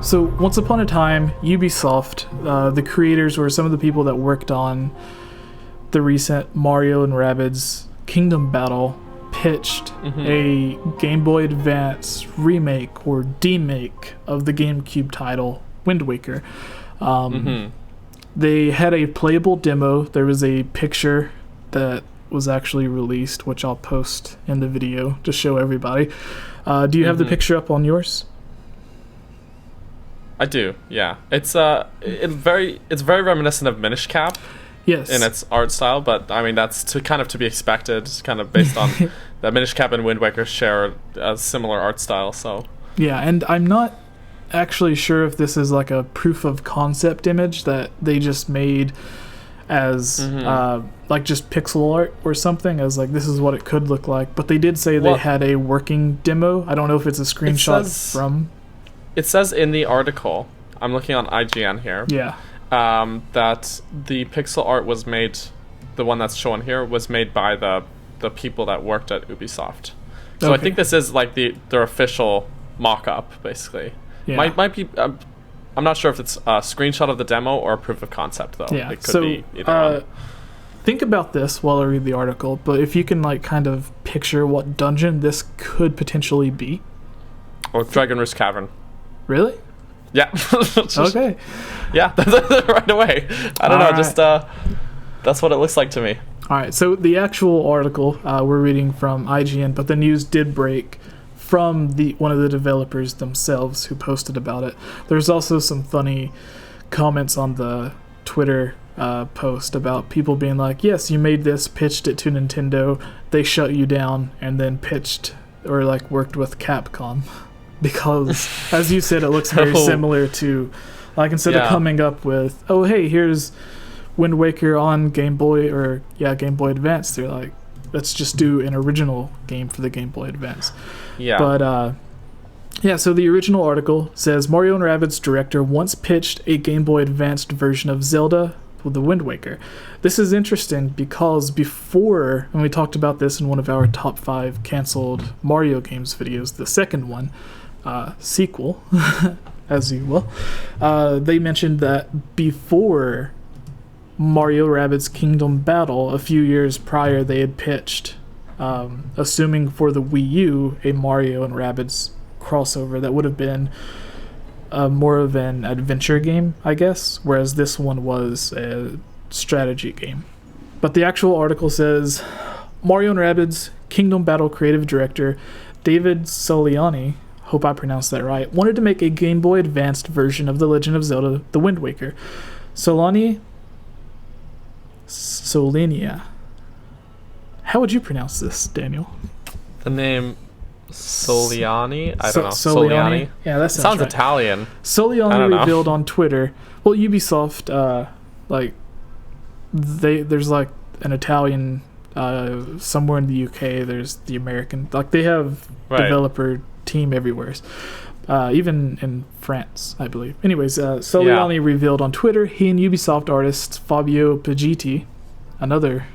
So, once upon a time, Ubisoft, the creators were some of the people that worked on the recent Mario and Rabbids Kingdom Battle, pitched a Game Boy Advance remake or demake of the GameCube title, Wind Waker. They had a playable demo. There was a picture that was actually released, which I'll post in the video to show everybody. Do you have the picture up on yours? I do, yeah. It's very reminiscent of Minish Cap. Yes. In its art style, but I mean that's to be expected, kind of based on that Minish Cap and Wind Waker share a similar art style. So yeah, and I'm not actually sure if this is like a proof of concept image that they just made as like just pixel art or something, as like this is what it could look like. But they did say they had a working demo. I don't know if it's a screenshot from. It says in the article, I'm looking on IGN here. Yeah. That the pixel art was made, the one that's shown here, was made by the people that worked at Ubisoft. So I think this is like their official mock-up, basically. Yeah. Might be. I'm not sure if it's a screenshot of the demo or a proof of concept, though. Yeah. It could be either one. Think about this while I read the article, but if you can like kind of picture what dungeon this could potentially be. Or Dragon Roost Cavern. Really? Yeah. Okay. Yeah, right away. I don't know, just that's what it looks like to me. All right, so the actual article we're reading from IGN, but the news did break from one of the developers themselves who posted about it. There's also some funny comments on the Twitter post about people being like, yes, you made this, pitched it to Nintendo, they shut you down, and then pitched or like worked with Capcom. Because, as you said, it looks very similar to, like, instead of coming up with, oh, hey, here's Wind Waker on Game Boy, or, Game Boy Advance, they're like, let's just do an original game for the Game Boy Advance. Yeah. But, so the original article says, Mario and Rabbids director once pitched a Game Boy Advanced version of Zelda with the Wind Waker. This is interesting because before, and we talked about this in one of our top 5 canceled Mario games videos, the second one, sequel, as you will, they mentioned that before Mario Rabbids Kingdom Battle, a few years prior, they had pitched, assuming for the Wii U, a Mario and Rabbids crossover that would have been more of an adventure game, I guess, whereas this one was a strategy game. But the actual article says, Mario and Rabbids Kingdom Battle creative director David Soliani, hope I pronounced that right, wanted to make a Game Boy Advanced version of The Legend of Zelda The Wind Waker. Soliania. How would you pronounce this, Daniel? The name Soliani? I don't know. Soliani? Yeah, that sounds right. Italian. Soliani revealed on Twitter, well, Ubisoft, there's like an Italian, somewhere in the UK, there's the American, like they have developer team everywhere, even in France, I believe. Anyways, Soliani revealed on Twitter he and Ubisoft artist Fabio Pagetti, another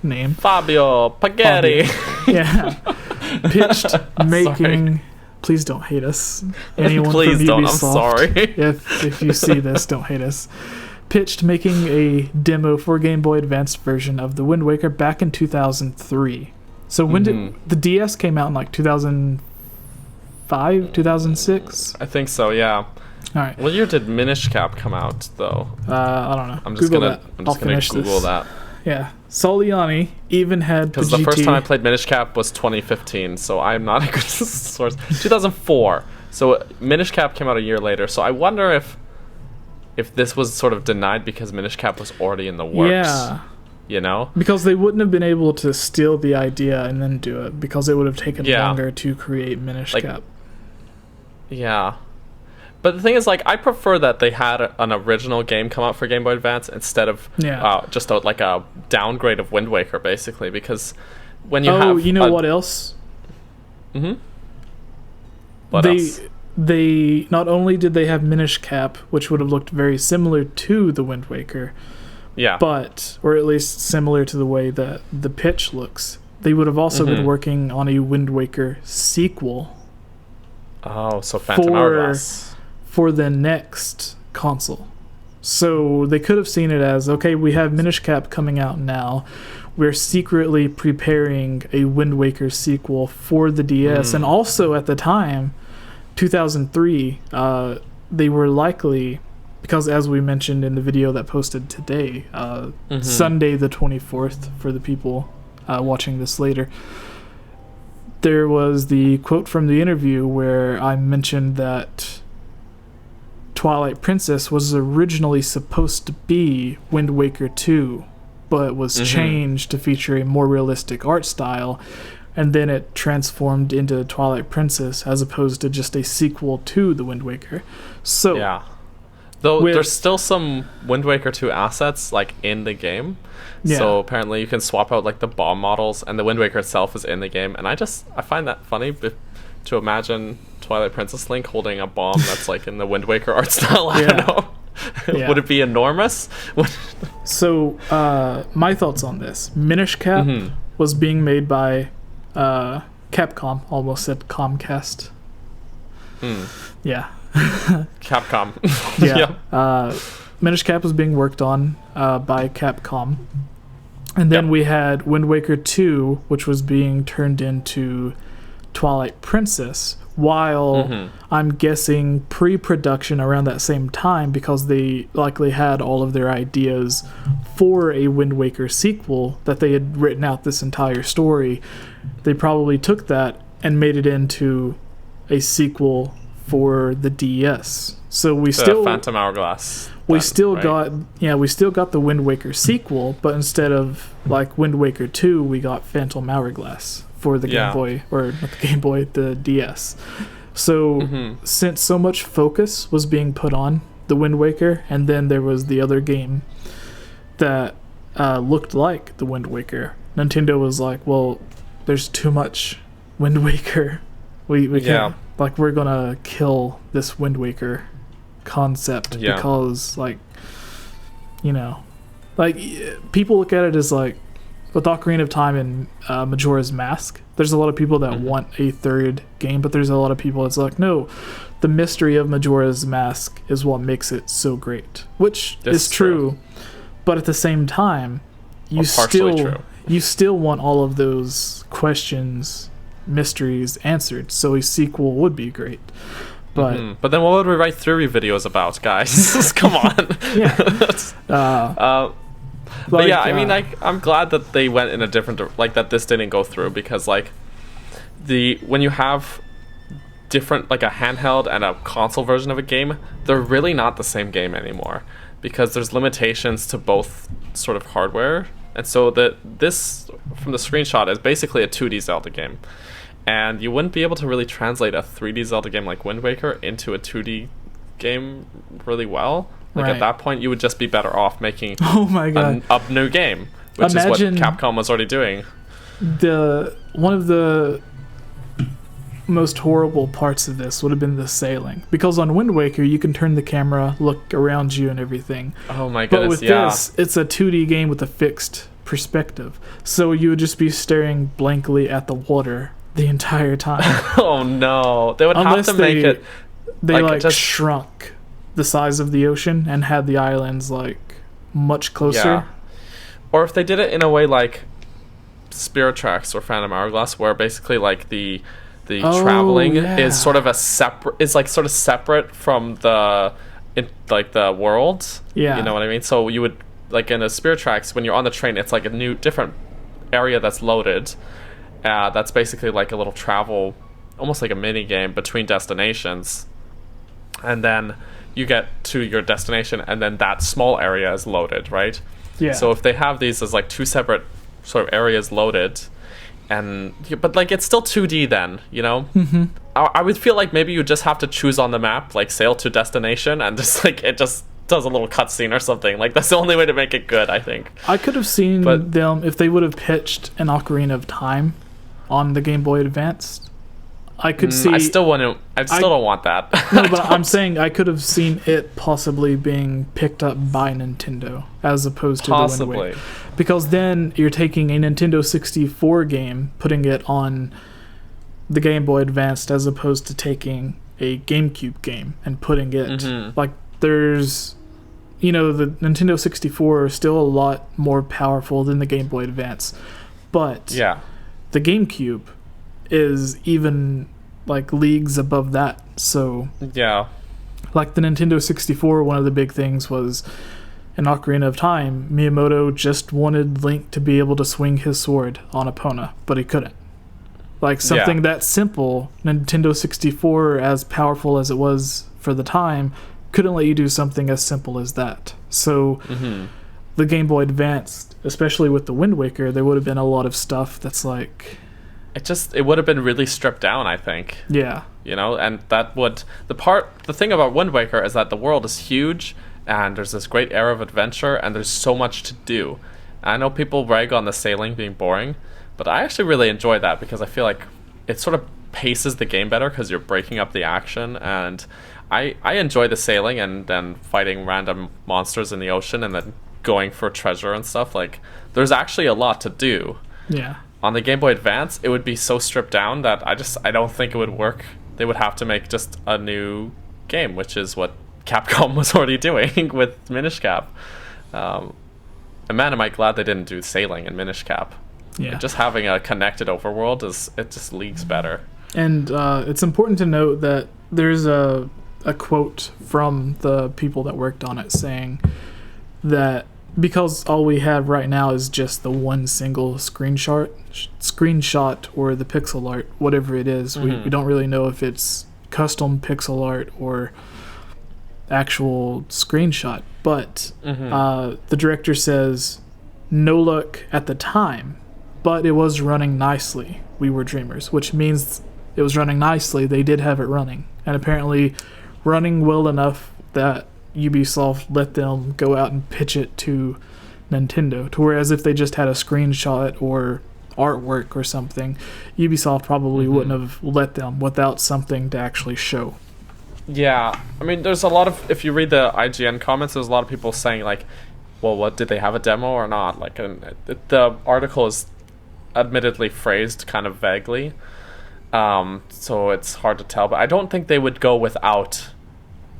name, Fabio Pagetti, pitched making. Please don't hate us. Anyone Please from don't. Ubisoft, I'm sorry. if you see this, don't hate us. Pitched making a demo for Game Boy Advanced version of The Wind Waker back in 2003. So when did the DS came out in like 2005, 2006? I think so, yeah. All right. What year did Minish Cap come out, though? I don't know. I'm just gonna Google this. that. Yeah. Soliani even had because the first time I played Minish Cap was 2015, so I'm not a good source. 2004. So Minish Cap came out a year later. So I wonder if this was sort of denied because Minish Cap was already in the works. Yeah. You know? Because they wouldn't have been able to steal the idea and then do it, because it would have taken longer to create Minish Cap. Yeah. But the thing is, like, I prefer that they had an original game come out for Game Boy Advance instead of just a downgrade of Wind Waker, basically, because when you have... Oh, you know what else? Mm-hmm. What else? They not only did they have Minish Cap, which would have looked very similar to the Wind Waker, but, or at least similar to the way that the pitch looks, they would have also been working on a Wind Waker sequel. Oh, so Phantom Hourglass. for the next console. So they could have seen it as, okay, we have Minish Cap coming out now. We're secretly preparing a Wind Waker sequel for the DS. And also at the time, 2003, they were likely, because as we mentioned in the video that posted today, Sunday the 24th, for the people watching this later, there was the quote from the interview where I mentioned that Twilight Princess was originally supposed to be Wind Waker 2, but was changed to feature a more realistic art style, and then it transformed into Twilight Princess as opposed to just a sequel to the Wind Waker. So yeah, though there's still some Wind Waker 2 assets like in the game. Yeah. So apparently you can swap out like the bomb models, and the Wind Waker itself is in the game, and I find that funny to imagine Twilight Princess Link holding a bomb that's like in the Wind Waker art style. I don't know. Yeah. Would it be enormous? So my thoughts on this: Minish Cap was being made by Capcom. Almost said Comcast. Yeah. Capcom. Yeah. Minish Cap was being worked on by Capcom. And then we had Wind Waker 2, which was being turned into Twilight Princess, while I'm guessing pre-production around that same time, because they likely had all of their ideas for a Wind Waker sequel that they had written out this entire story. They probably took that and made it into a sequel for the DS. So we still Phantom Hourglass. We still got the Wind Waker sequel, but instead of like Wind Waker 2, we got Phantom Hourglass for the Game Boy, or not the Game Boy, the DS. So since so much focus was being put on the Wind Waker, and then there was the other game that looked like the Wind Waker, Nintendo was like, well, there's too much Wind Waker. We can't, like, we're gonna kill this Wind Waker concept because, like, you know, like, people look at it as like with Ocarina of Time and Majora's Mask, there's a lot of people that want a third game, but there's a lot of people that's like, no, the mystery of Majora's Mask is what makes it so great, which is true. But at the same time, you still want all of those questions, mysteries answered, so a sequel would be great. But but then what would we write theory videos about, guys? Come on. But yeah, I mean, like, I'm glad that they went in a different, like, that this didn't go through, because like when you have different, like, a handheld and a console version of a game, they're really not the same game anymore, because there's limitations to both sort of hardware. And so this from the screenshot is basically a 2D Zelda game. And you wouldn't be able to really translate a 3D Zelda game like Wind Waker into a 2D game really well. Like, at that point, you would just be better off making a new game, which is what Capcom was already doing. One of the most horrible parts of this would have been the sailing, because on Wind Waker you can turn the camera, look around you and everything. Oh my goodness. But with this, it's a 2D game with a fixed perspective, so you would just be staring blankly at the water the entire time. Oh no, they would have to make it. They like just shrunk the size of the ocean and had the islands like much closer. Yeah. Or if they did it in a way like Spirit Tracks or Phantom Hourglass, where basically like the traveling is sort of separate from the world. Yeah. You know what I mean? So you would, like, in a Spirit Tracks, when you're on the train, it's like a new different area that's loaded. That's basically like a little travel, almost like a mini game between destinations, and then you get to your destination, and then that small area is loaded, right? Yeah. So if they have these as like two separate sort of areas loaded, but like it's still 2D then, you know? I would feel like maybe you just have to choose on the map, like sail to destination, and just like it just does a little cutscene or something. Like, that's the only way to make it good, I think. I could have seen them if they would have pitched an Ocarina of Time on the Game Boy Advance. I could see. I still don't want that. No, but I'm saying I could have seen it possibly being picked up by Nintendo as opposed to the Wind Waker. Because then you're taking a Nintendo 64 game, putting it on the Game Boy Advance, as opposed to taking a GameCube game and putting it like there's the Nintendo 64 is still a lot more powerful than the Game Boy Advance, but the GameCube is even like leagues above that. So like the Nintendo 64, one of the big things was in Ocarina of Time, Miyamoto just wanted Link to be able to swing his sword on Epona, but he couldn't. Like something that simple, Nintendo 64, as powerful as it was for the time, couldn't let you do something as simple as that. So the Game Boy Advance, especially with the Wind Waker, there would have been a lot of stuff that's like... It would have been really stripped down, I think. Yeah. And that would... The thing about Wind Waker is that the world is huge, and there's this great era of adventure, and there's so much to do. I know people rag on the sailing being boring, but I actually really enjoy that because I feel like it sort of paces the game better because you're breaking up the action, and I enjoy the sailing and then fighting random monsters in the ocean and then going for treasure and stuff. Like, there's actually a lot to do. Yeah. On the Game Boy Advance, it would be so stripped down that I don't think it would work. They would have to make just a new game, which is what Capcom was already doing with Minish Cap. And man, am I glad they didn't do sailing in Minish Cap. Yeah. Just having a connected overworld just leagues better. And it's important to note that there's a quote from the people that worked on it saying that because all we have right now is just the one single screenshot or the pixel art, whatever it is, we don't really know if it's custom pixel art or actual screenshot. But the director says, no luck at the time, but it was running nicely. We were dreamers, which means it was running nicely. They did have it running, and apparently running well enough that Ubisoft let them go out and pitch it to Nintendo. To whereas if they just had a screenshot or artwork or something, Ubisoft probably wouldn't have let them without something to actually show. Yeah, I mean, there's a lot of, if you read the IGN comments, there's a lot of people saying like, well, what, did they have a demo or not? Like, the article is admittedly phrased kind of vaguely, so it's hard to tell, but I don't think they would go without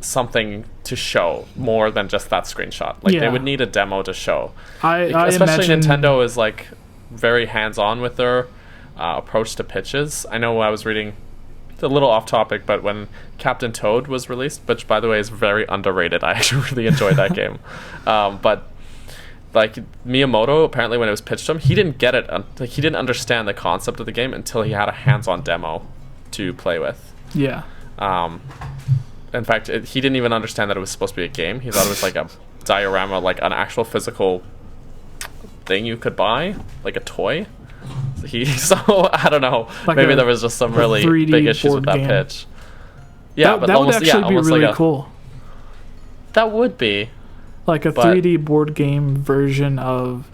something to show more than just that screenshot. Like, they would need a demo to show. Especially Nintendo is like very hands-on with their approach to pitches. I know I was reading, a little off topic, but when Captain Toad was released, which by the way is very underrated, I actually really enjoyed that game, but like Miyamoto, apparently when it was pitched to him, he didn't get it, like he didn't understand the concept of the game until he had a hands-on demo to play with. In fact, he didn't even understand that it was supposed to be a game. He thought it was like a diorama, like an actual physical thing you could buy, like a toy. So I don't know. Like maybe there was just some really big issues with that pitch. Yeah, that would actually be really like cool. That would be like a 3D board game version of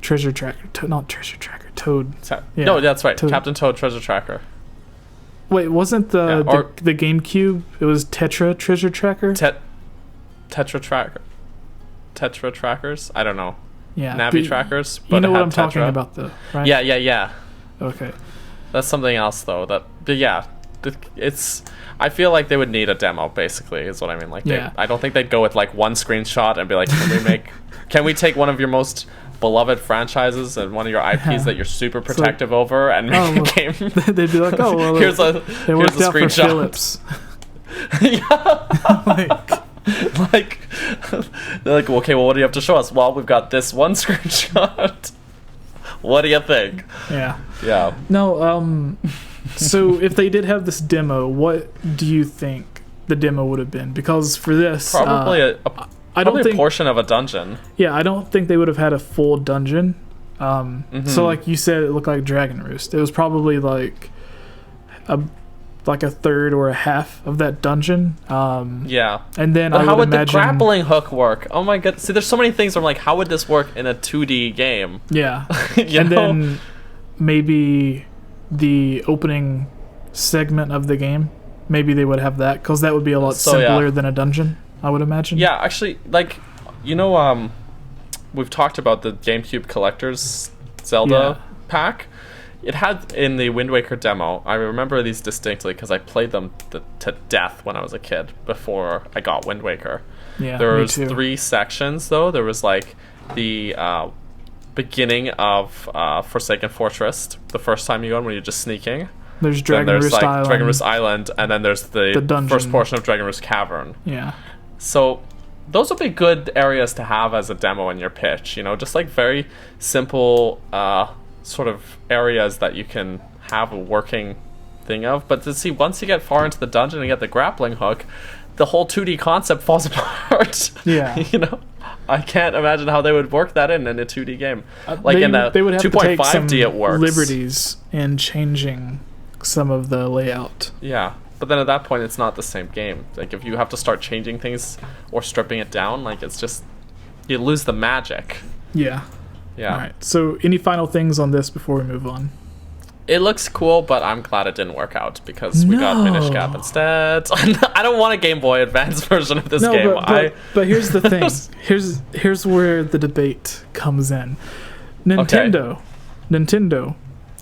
Treasure Tracker. Not Treasure Tracker. Toad. No, that's right. Toad. Captain Toad Treasure Tracker. Wait, wasn't the GameCube? It was Tetra Treasure Tracker. Tetra Trackers. I don't know. Yeah, Navi trackers. But you know what I'm talking about, though, right? Yeah. Okay. That's something else, though. It's. I feel like they would need a demo. Basically, is what I mean. Like, I don't think they'd go with like one screenshot and be like, can we take one of your most beloved franchises and one of your IPs that you're super protective over and make a game? They'd be like, oh, well, here's a screenshot. Yeah. Like they're like, okay, well, what do you have to show us? Well, we've got this one screenshot. What do you think? Yeah. No, so if they did have this demo, what do you think the demo would have been? Because for this, probably a portion of a dungeon. Yeah, I don't think they would have had a full dungeon. So like you said, it looked like Dragon Roost. It was probably like a third or a half of that dungeon. Yeah. And then but how would the grappling hook work? Oh my god. See, there's so many things where I'm like, how would this work in a 2D game? Yeah. Then maybe the opening segment of the game, maybe they would have that, because that would be a lot simpler than a dungeon, I would imagine. Yeah, actually, like, we've talked about the GameCube Collector's Zelda pack. it had in the Wind Waker demo. I remember these distinctly because I played them to death when I was a kid before I got Wind Waker. Yeah, there me was too. 3 sections though. There was like the beginning of Forsaken Fortress, the first time you go in when you're just sneaking. There's Then Dragon there's Roost like Island. Dragon Roost Island, and then there's the dungeon. first portion of Dragon Roost Cavern. Yeah. So those would be good areas to have as a demo in your pitch, you know, just like very simple sort of areas that you can have a working thing of. But to see, once you get far into the dungeon and get the grappling hook, the whole 2D concept falls apart. Yeah. You know, I can't imagine how they would work that in a 2D game. Like in a they would have to take some 2.5D it works. liberties in changing some of the layout. Yeah. But then at that point, it's not the same game. Like, if you have to start changing things or stripping it down, like, it's just... You lose the magic. Yeah. Yeah. All right. So, any final things on this before we move on? It looks cool, but I'm glad it didn't work out because we got Minish Cap instead. I don't want a Game Boy Advance version of this game. But here's the thing. Here's where the debate comes in. Nintendo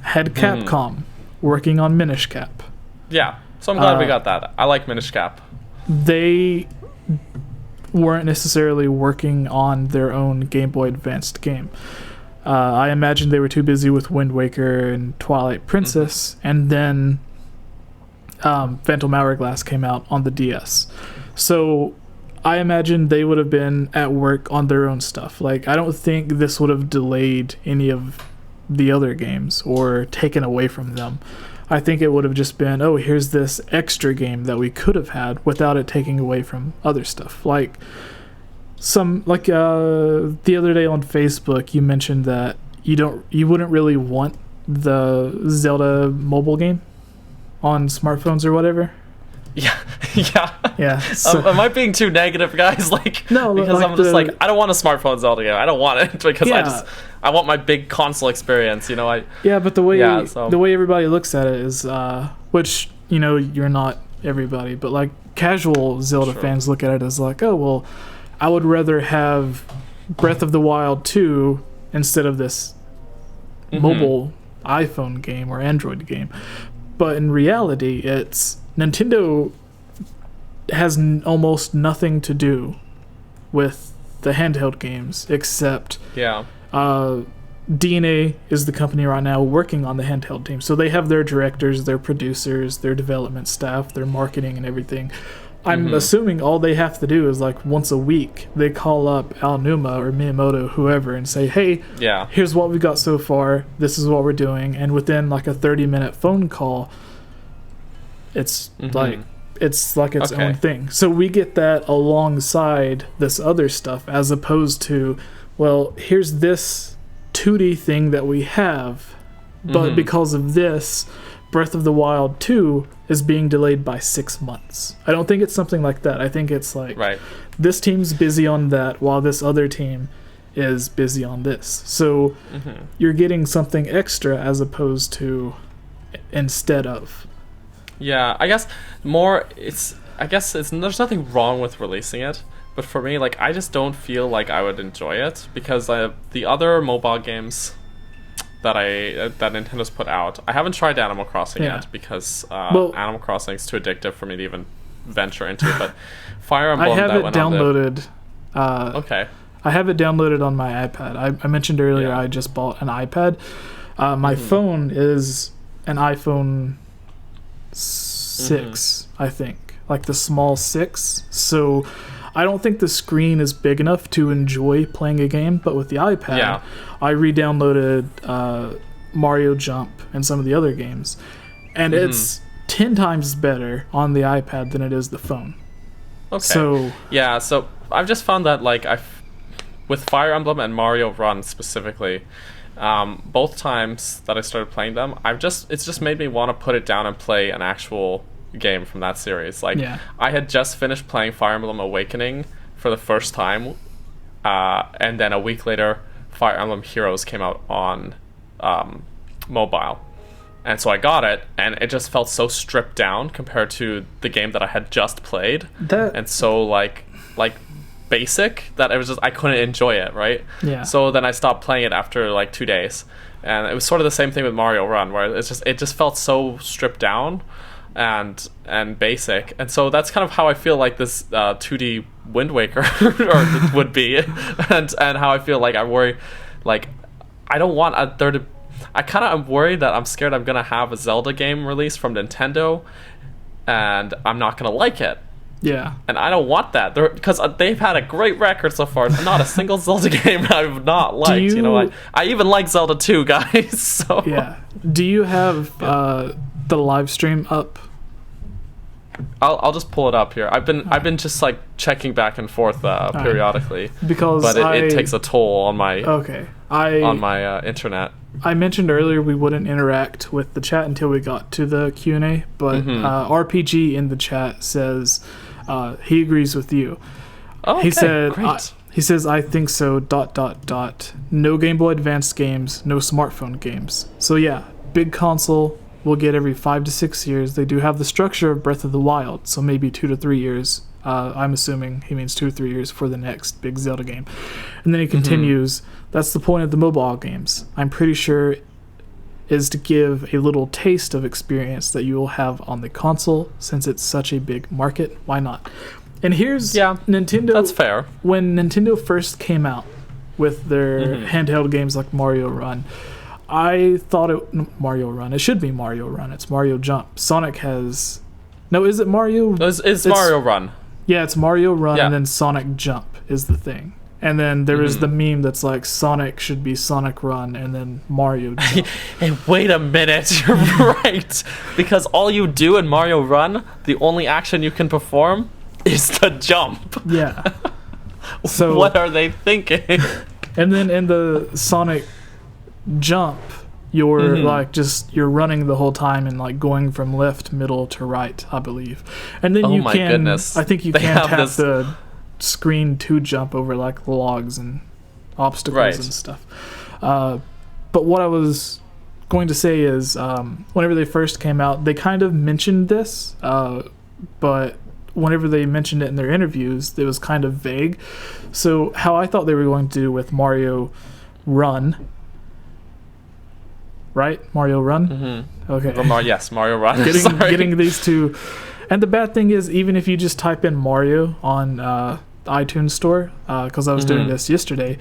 had Capcom working on Minish Cap. Yeah. So I'm glad we got that. I like Minish Cap. They weren't necessarily working on their own Game Boy Advanced game. I imagine they were too busy with Wind Waker and Twilight Princess, and then Phantom Hourglass came out on the DS. So I imagine they would have been at work on their own stuff. Like, I don't think this would have delayed any of the other games or taken away from them. I think it would have just been, oh, here's this extra game that we could have had without it taking away from other stuff. Like the other day on Facebook, you mentioned that you wouldn't really want the Zelda mobile game on smartphones or whatever. Yeah, yeah, yeah. So, am I being too negative, guys? Like, no, because I'm just like, I don't want a smartphone Zelda game. I don't want it because I want my big console experience. You know, but the way everybody looks at it is, which you're not everybody, but like casual Zelda fans look at it as like, oh well, I would rather have Breath of the Wild 2 instead of this mobile iPhone game or Android game. But in reality, it's Nintendo has almost nothing to do with the handheld games except DNA is the company right now working on the handheld team. So they have their directors, their producers, their development staff, their marketing and everything. I'm assuming all they have to do is like once a week they call up Aonuma or Miyamoto, whoever, and say, hey, here's what we got so far, this is what we're doing, and within like a 30-minute phone call it's like its own thing. So we get that alongside this other stuff, as opposed to, well, here's this 2D thing that we have, but because of this, Breath of the Wild 2 is being delayed by 6 months. I don't think it's something like that. I think it's like, this team's busy on that while this other team is busy on this. So you're getting something extra as opposed to instead of. Yeah, I guess there's nothing wrong with releasing it, but for me, like, I just don't feel like I would enjoy it because the other mobile games that Nintendo's put out, I haven't tried Animal Crossing yet because Animal Crossing is too addictive for me to even venture into it. But Fire Emblem, I have it downloaded. I have it downloaded on my iPad. I mentioned earlier I just bought an iPad. My phone is an iPhone 6, I think, like the small 6. So I don't think the screen is big enough to enjoy playing a game, but with the iPad, I re-downloaded Mario Jump and some of the other games, and it's 10 times better on the iPad than it is the phone. Okay. So I've just found that with Fire Emblem and Mario Run specifically, both times that I started playing them, it's just made me want to put it down and play an actual game from that series. I had just finished playing Fire Emblem Awakening for the first time, and then a week later Fire Emblem Heroes came out on mobile, and so I got it, and it just felt so stripped down compared to the game that I had just played, and so like basic that it was just I couldn't enjoy it, right? Yeah. So then I stopped playing it after like 2 days, And it was sort of the same thing with Mario Run, where it just felt so stripped down and basic. And so that's kind of how I feel like this 2D Wind Waker or would be, and how I feel like I worry, like I don't want there to. I kind of am worried that I'm scared I'm gonna have a Zelda game released from Nintendo, and I'm not gonna like it. Yeah. And I don't want that, because they've had a great record so far. Not a single Zelda game I've not liked. I even like Zelda 2, guys. So yeah. Do you have the live stream up? I'll just pull it up here. I've been just like checking back and forth periodically, because it takes a toll on my internet. I mentioned earlier we wouldn't interact with the chat until we got to the Q&A, but RPG in the chat says he agrees with you. Oh, okay, great. He says, I think so, ... No Game Boy Advance games, no smartphone games. So yeah, big console we'll get every 5 to 6 years. They do have the structure of Breath of the Wild, so maybe 2 to 3 years. I'm assuming he means 2 or 3 years for the next big Zelda game. And then he continues, that's the point of the mobile games. I'm pretty sure is to give a little taste of experience that you will have on the console, since it's such a big market. Why not? And here's Nintendo. That's fair. When Nintendo first came out with their handheld games like Mario Run, I thought Mario Run. It should be Mario Run. It's Mario Jump. Sonic has... No, is it Mario? It's Mario Run. Yeah, it's Mario Run, and then Sonic Jump is the thing. And then there is the meme that's like, Sonic should be Sonic Run, and then Mario Jump. Hey, wait a minute. You're right. Because all you do in Mario Run, the only action you can perform is the jump. Yeah. So what are they thinking? And then in the Sonic Jump, you're you're running the whole time and like going from left, middle to right, I believe. And then I think you can tap the screen to jump over like logs and obstacles and stuff. But what I was going to say is, whenever they first came out, they kind of mentioned this, but whenever they mentioned it in their interviews, it was kind of vague. So how I thought they were going to do with Mario Run, right? Mario Run? Okay. Yes, Mario Run. Getting these two. And the bad thing is, even if you just type in Mario on the iTunes store, because I was doing this yesterday,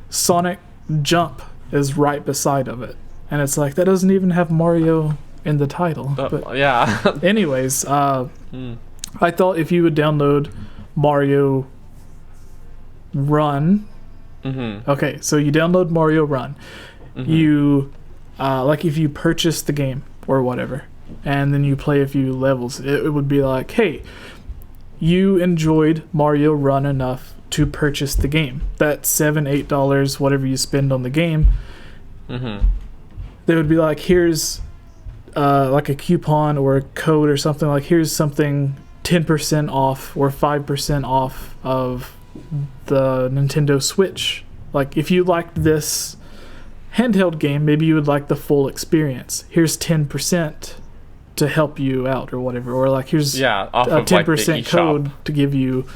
Sonic Jump is right beside of it. And it's like, that doesn't even have Mario in the title. But yeah. Anyways, I thought if you would download Mario Run, okay, so you download Mario Run, you... like if you purchase the game or whatever, and then you play a few levels, it would be like, hey, you enjoyed Mario Run enough to purchase the game. That $7-8, whatever you spend on the game, they would be like, here's like a coupon or a code or something, like here's something 10% off or 5% off of the Nintendo Switch. Like if you liked this handheld game, maybe you would like the full experience. Here's 10% to help you out or whatever, or like here's a 10% code to give you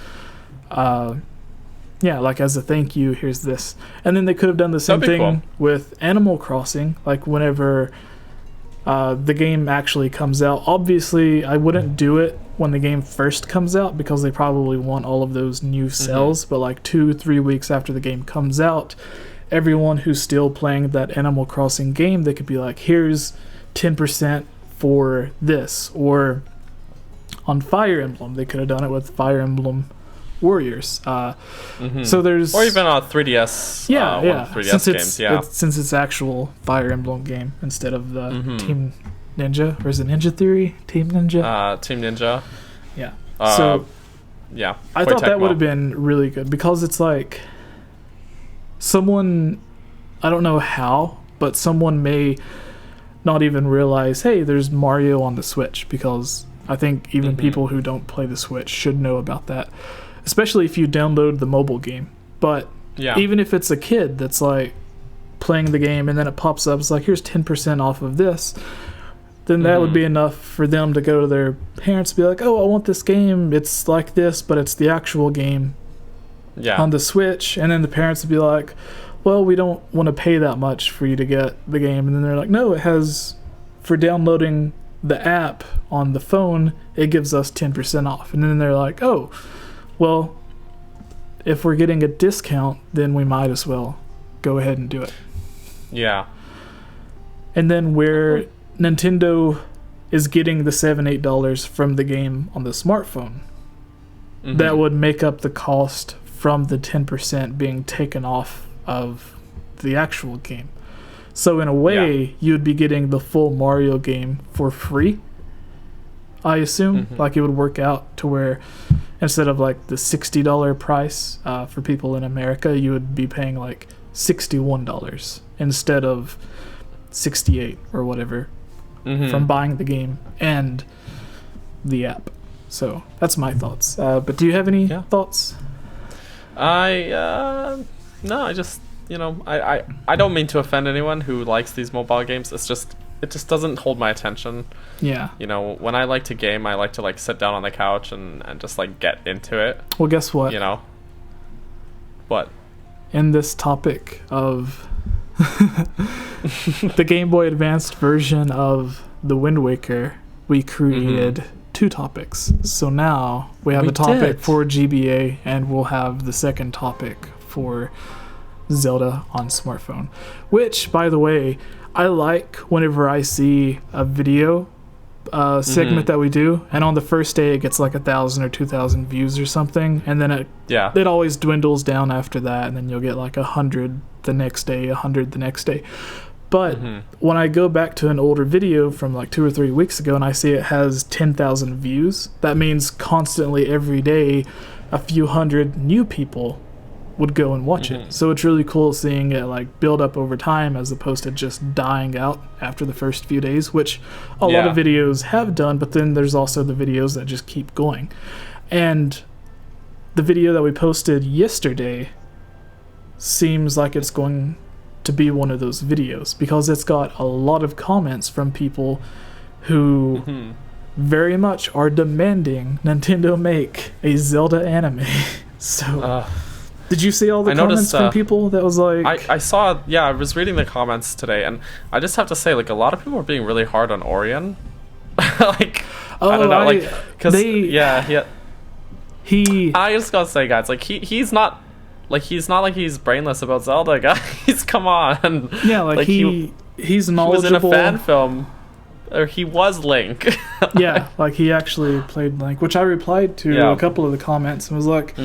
like as a thank you, here's this. And then they could have done the same thing with Animal Crossing, like whenever the game actually comes out. Obviously I wouldn't do it when the game first comes out, because they probably want all of those new sales, but like 2-3 weeks after the game comes out, everyone who's still playing that Animal Crossing game, they could be like, here's 10% for this. Or on Fire Emblem, they could have done it with Fire Emblem Warriors. So there's, or even on 3DS. 3DS games. Since it's actual Fire Emblem game instead of the Team Ninja, or is it Ninja Theory? Team Ninja. Team Ninja. Yeah. I thought that would have been really good, because it's like, someone, I don't know how, but someone may not even realize, hey, there's Mario on the Switch, because I think even people who don't play the Switch should know about that, especially if you download the mobile game. But even if it's a kid that's like playing the game and then it pops up, it's like, here's 10% off of this, then that would be enough for them to go to their parents and be like, oh, I want this game, it's like this, but it's the actual game on the Switch. And then the parents would be like, well, we don't want to pay that much for you to get the game. And then they're like, no, it has, for downloading the app on the phone, it gives us 10% off. And then they're like, oh, well, if we're getting a discount, then we might as well go ahead and do it. Yeah. And then where Nintendo is getting the $7-8 from the game on the smartphone, that would make up the cost from the 10% being taken off of the actual game. So in a way, you'd be getting the full Mario game for free, I assume. Like it would work out to where instead of like the $60 price for people in America, you would be paying like $61 instead of $68 or whatever from buying the game and the app. So that's my thoughts. But do you have any thoughts? No, I just, I don't mean to offend anyone who likes these mobile games. It just doesn't hold my attention. Yeah. When I like to game, I like to like sit down on the couch and just like get into it. Well, guess what? What? In this topic of the Game Boy Advanced version of The Wind Waker, we created 2 topics. So now we have a topic for GBA, and we'll have the second topic for Zelda on smartphone. Which, by the way, I like whenever I see a video segment that we do, and on the first day it gets like 1,000 or 2,000 views or something, and then it always dwindles down after that, and then you'll get like 100 the next day, 100 the next day. But when I go back to an older video from like 2 or 3 weeks ago and I see it has 10,000 views, that means constantly every day a few hundred new people would go and watch it. So it's really cool seeing it like build up over time as opposed to just dying out after the first few days, which a lot of videos have done, but then there's also the videos that just keep going. And the video that we posted yesterday seems like it's going to be one of those videos because it's got a lot of comments from people who very much are demanding Nintendo make a Zelda anime. So did you see all the comments from people that was like... I saw, I was reading the comments today, and I just have to say, like, a lot of people are being really hard on Orion. Like, I don't know, like, because, I just gotta say, guys, like, he's not like he's brainless about Zelda, guys. Come on. Yeah, like he's knowledgeable. He was in a fan film, or he was Link. Yeah, like he actually played Link, which I replied to a couple of the comments and was like,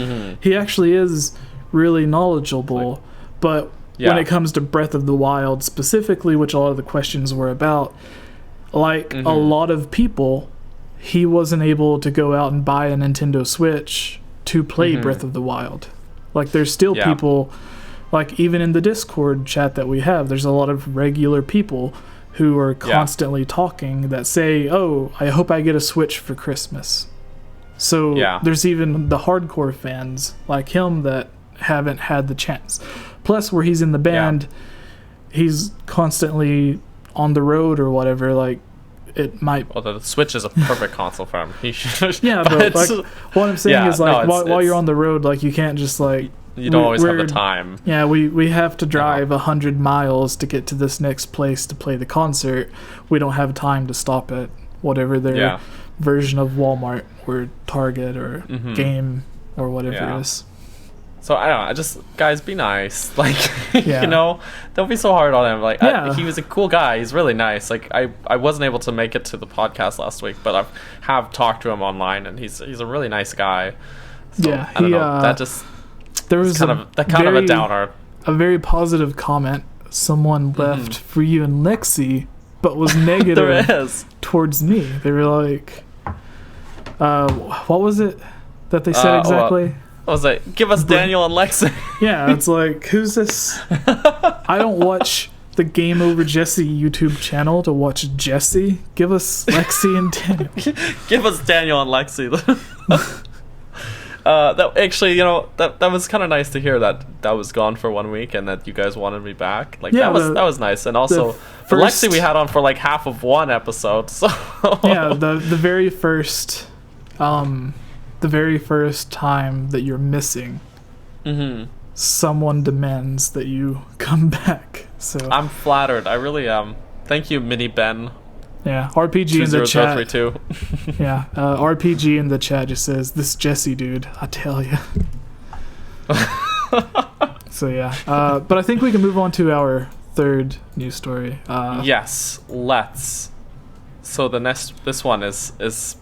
he actually is really knowledgeable, but when it comes to Breath of the Wild specifically, which a lot of the questions were about, like a lot of people, he wasn't able to go out and buy a Nintendo Switch to play Breath of the Wild. Like there's still people, like even in the Discord chat that we have, there's a lot of regular people who are constantly talking that say, oh, I hope I get a Switch for Christmas. So there's even the hardcore fans like him that haven't had the chance. Plus, where he's in the band, he's constantly on the road or whatever, like it might... Well, the Switch is a perfect console for him. He should... but like, what I'm saying is, like, while you're on the road, like, you can't just, like... You don't always have the time. Yeah, we have to drive 100 miles to get to this next place to play the concert. We don't have time to stop at whatever their version of Walmart or Target or Game or whatever it is. So I don't know. Guys, be nice. Like, don't be so hard on him. Like, he was a cool guy. He's really nice. Like, I wasn't able to make it to the podcast last week, but I have talked to him online, and he's a really nice guy. So, I don't know. That just there was kind of a downer. A very positive comment someone left for you and Lexi, but was negative towards me. They were like, what was it that they said exactly? I was like, give us Daniel and Lexi. Yeah, it's like, who's this? I don't watch the GameOverJesse YouTube channel to watch Jesse. Give us Lexi and Daniel. Give us Daniel and Lexi. That actually, that was kind of nice to hear that was gone for 1 week and that you guys wanted me back. Like that was nice. And also for Lexi, we had on for like half of one episode. So the very first time that you're missing someone demands that you come back. So I'm flattered. I really am. Thank you, Mini Ben. yeah, RPG in the chat. 20032. Yeah, RPG in the chat just says, "This Jesse dude, I tell you." So yeah, but I think we can move on to our third news story. Yes, let's. So this one is.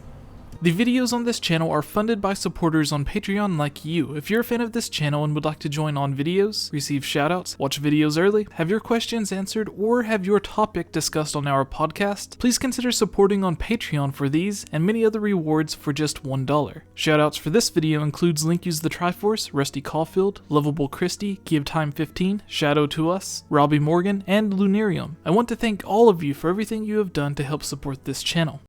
The videos on this channel are funded by supporters on Patreon like you. If you're a fan of this channel and would like to join on videos, receive shoutouts, watch videos early, have your questions answered, or have your topic discussed on our podcast, please consider supporting on Patreon for these and many other rewards for just $1. Shoutouts for this video includes Link Use the Triforce, Rusty Caulfield, Lovable Christie, Give Time 15, Shadow to Us, Robbie Morgan, and Lunarium. I want to thank all of you for everything you have done to help support this channel.